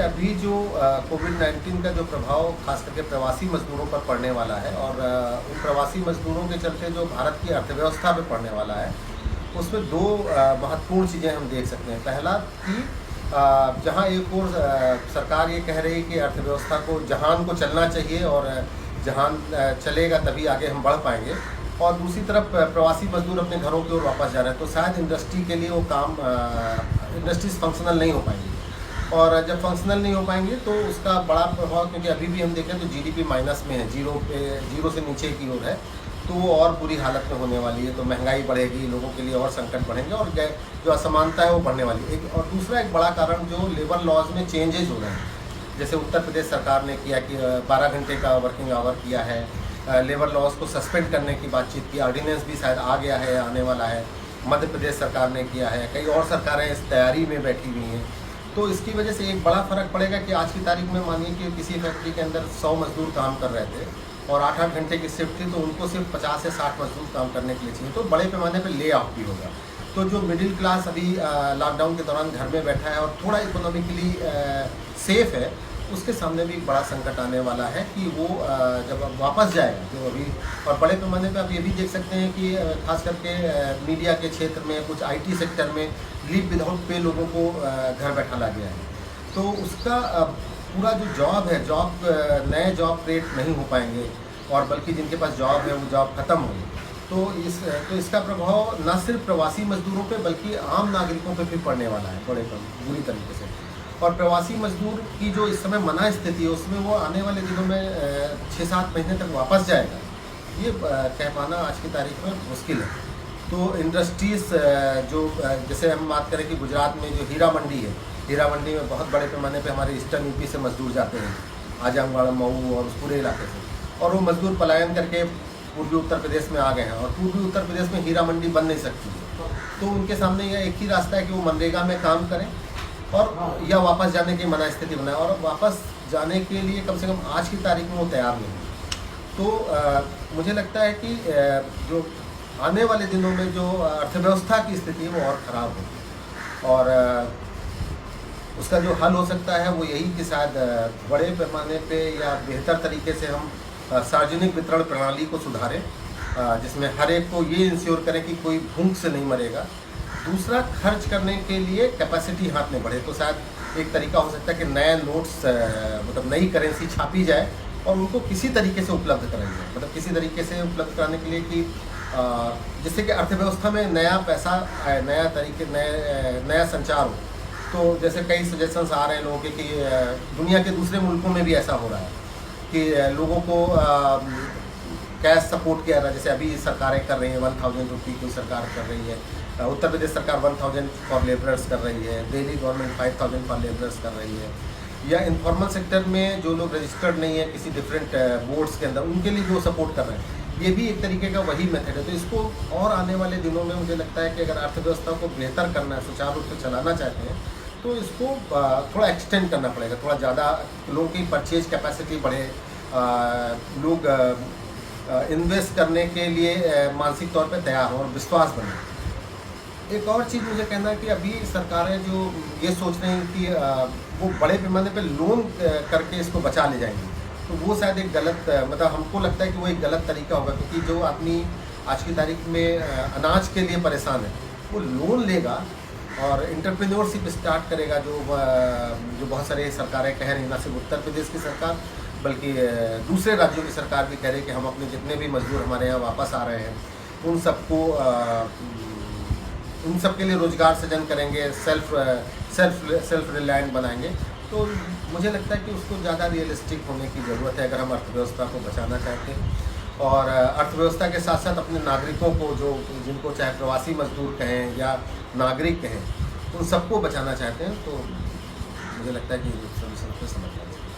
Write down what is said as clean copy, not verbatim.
अभी जो कोविड-19 का जो प्रभाव खास करके प्रवासी मज़दूरों पर पड़ने वाला है और उन प्रवासी मज़दूरों के चलते जो भारत की अर्थव्यवस्था पे पड़ने वाला है, उसमें दो महत्वपूर्ण चीज़ें हम देख सकते हैं। पहला कि जहाँ एक ओर सरकार ये कह रही है कि अर्थव्यवस्था को जहान को चलना चाहिए और जहान चलेगा तभी आगे हम बढ़ पाएंगे, और दूसरी तरफ प्रवासी मज़दूर अपने घरों की ओर वापस जा रहे हैं, तो शायद इंडस्ट्री के लिए वो काम इंडस्ट्रीज फंक्शनल नहीं हो पाएंगी। और जब फंक्शनल नहीं हो पाएंगे तो उसका बड़ा प्रभाव, क्योंकि अभी भी हम देखें तो जीडीपी माइनस में है, जीरो से नीचे की ओर है, तो वो और बुरी हालत में होने वाली है। तो महंगाई बढ़ेगी, लोगों के लिए और संकट बढ़ेंगे और जो असमानता है वो बढ़ने वाली है। एक और दूसरा एक बड़ा कारण जो लेबर लॉज में चेंजेस हो रहे हैं, जैसे उत्तर प्रदेश सरकार ने किया कि 12 घंटे का वर्किंग आवर किया है, लेबर लॉज को सस्पेंड करने की बातचीत की, ऑर्डिनेंस भी शायद आ गया है, आने वाला है। मध्य प्रदेश सरकार ने किया है, कई और सरकारें इस तैयारी में बैठी हुई हैं। तो इसकी वजह से एक बड़ा फ़र्क पड़ेगा कि आज की तारीख में मानिए कि किसी फैक्ट्री के अंदर 100 मज़दूर काम कर रहे थे और 8-8 घंटे की शिफ्ट थी, तो उनको सिर्फ 50 से 60 मज़दूर काम करने के लिए चाहिए, तो बड़े पैमाने पर ले ऑफ भी होगा। तो जो मिडिल क्लास अभी लॉकडाउन के दौरान घर में बैठा है और थोड़ा इकोनॉमिकली सेफ़ है, उसके सामने भी बड़ा संकट आने वाला है कि वो जब वापस जाएगा जो अभी। और बड़े पैमाने पे आप ये भी देख सकते हैं कि खास करके मीडिया के क्षेत्र में, कुछ आईटी सेक्टर में लीव विदाउट पे लोगों को घर बैठा ला गया है, तो उसका पूरा जो जॉब है, नए जॉब क्रिएट नहीं हो पाएंगे, और बल्कि जिनके पास जॉब है वो जॉब ख़त्म होगी। तो इसका प्रभाव न सिर्फ प्रवासी मज़दूरों पे बल्कि आम नागरिकों पे भी पड़ने वाला है बुरी तरीके से। और प्रवासी मज़दूर की जो इस समय मना स्थिति है, उसमें वो आने वाले दिनों में 6-7 महीने तक वापस जाएगा, ये कह पाना आज की तारीख में मुश्किल है। तो इंडस्ट्रीज़ जो जैसे हम बात करें कि गुजरात में जो हीरा मंडी है, हीरा मंडी में बहुत बड़े पैमाने पे हमारे ईस्टर्न यूपी से मज़दूर जाते हैं, आजमगढ़, मऊ और उस पूरे इलाके से, और वो मज़दूर पलायन करके पूर्वी उत्तर प्रदेश में आ गए हैं, और पूर्वी उत्तर प्रदेश में हीरा मंडी बन नहीं सकती है, तो उनके सामने यह एक ही रास्ता है कि वो मनरेगा में काम करें और या वापस जाने की मना स्थिति बनाए, और वापस जाने के लिए कम से कम आज की तारीख में वो तैयार नहीं है। तो मुझे लगता है कि जो आने वाले दिनों में जो अर्थव्यवस्था की स्थिति है वो और ख़राब होगी, और उसका जो हल हो सकता है वो यही कि शायद बड़े पैमाने पे या बेहतर तरीके से हम सार्वजनिक वितरण प्रणाली को सुधारें, जिसमें हर एक को ये इंश्योर करें कि कोई भूख से नहीं मरेगा। दूसरा, खर्च करने के लिए कैपेसिटी हाथ में बढ़े, तो शायद एक तरीका हो सकता है कि नए नोट्स मतलब नई करेंसी छापी जाए और उनको किसी तरीके से उपलब्ध कराई जाए, मतलब किसी तरीके से उपलब्ध कराने के लिए कि जिससे कि अर्थव्यवस्था में नया पैसा आए, नया संचार हो। तो जैसे कई सजेशंस आ रहे हैं लोगों के कि दुनिया के दूसरे मुल्कों में भी ऐसा हो रहा है कि लोगों को कैश सपोर्ट किया रहा है, जैसे अभी सरकारें कर रही हैं 1000 रुपये कोई सरकार कर रही है, उत्तर प्रदेश सरकार 1000 फॉर लेबरर्स कर रही है, दिल्ली गवर्नमेंट 5000 फॉर लेबरर्स कर रही है, या इनफॉर्मल सेक्टर में जो लोग रजिस्टर्ड नहीं है किसी डिफरेंट बोर्ड्स के अंदर, उनके लिए भी वो सपोर्ट कर रहे हैं। ये भी एक तरीके का वही मेथड है। तो इसको और आने वाले दिनों में मुझे लगता है कि अगर अर्थव्यवस्था को बेहतर करना है, सुचारू रूप से चलाना चाहते हैं, तो इसको थोड़ा एक्सटेंड करना पड़ेगा, थोड़ा ज़्यादा लोगों की परचेज कैपेसिटी बढ़े, लोग इन्वेस्ट करने के लिए मानसिक तौर पे तैयार हों और विश्वास बने। एक और चीज़ मुझे कहना है कि अभी सरकारें जो ये सोच रही हैं कि वो बड़े पैमाने पे लोन करके इसको बचा ले जाएंगी, तो वो शायद एक गलत, मतलब हमको लगता है कि वो एक गलत तरीका होगा, क्योंकि जो आदमी आज की तारीख में अनाज के लिए परेशान है, वो लोन लेगा और इंटरप्रेन्योरशिप स्टार्ट करेगा, जो बहुत सारे सरकारें कह रही हैं, ना सिर्फ उत्तर प्रदेश की सरकार बल्कि दूसरे राज्यों की सरकार भी कह रही है कि हम अपने जितने भी मजदूर हमारे यहाँ वापस आ रहे हैं उन सब के लिए रोज़गार सृजन करेंगे, सेल्फ रिलायंट बनाएंगे। तो मुझे लगता है कि उसको ज़्यादा रियलिस्टिक होने की ज़रूरत है अगर हम अर्थव्यवस्था को बचाना चाहते हैं, और अर्थव्यवस्था के साथ साथ अपने नागरिकों को, जिनको चाहे प्रवासी मजदूर कहें या नागरिक कहें, उन सबको बचाना चाहते हैं। तो मुझे लगता है कि सोल्यूशन को समझना चाहिए।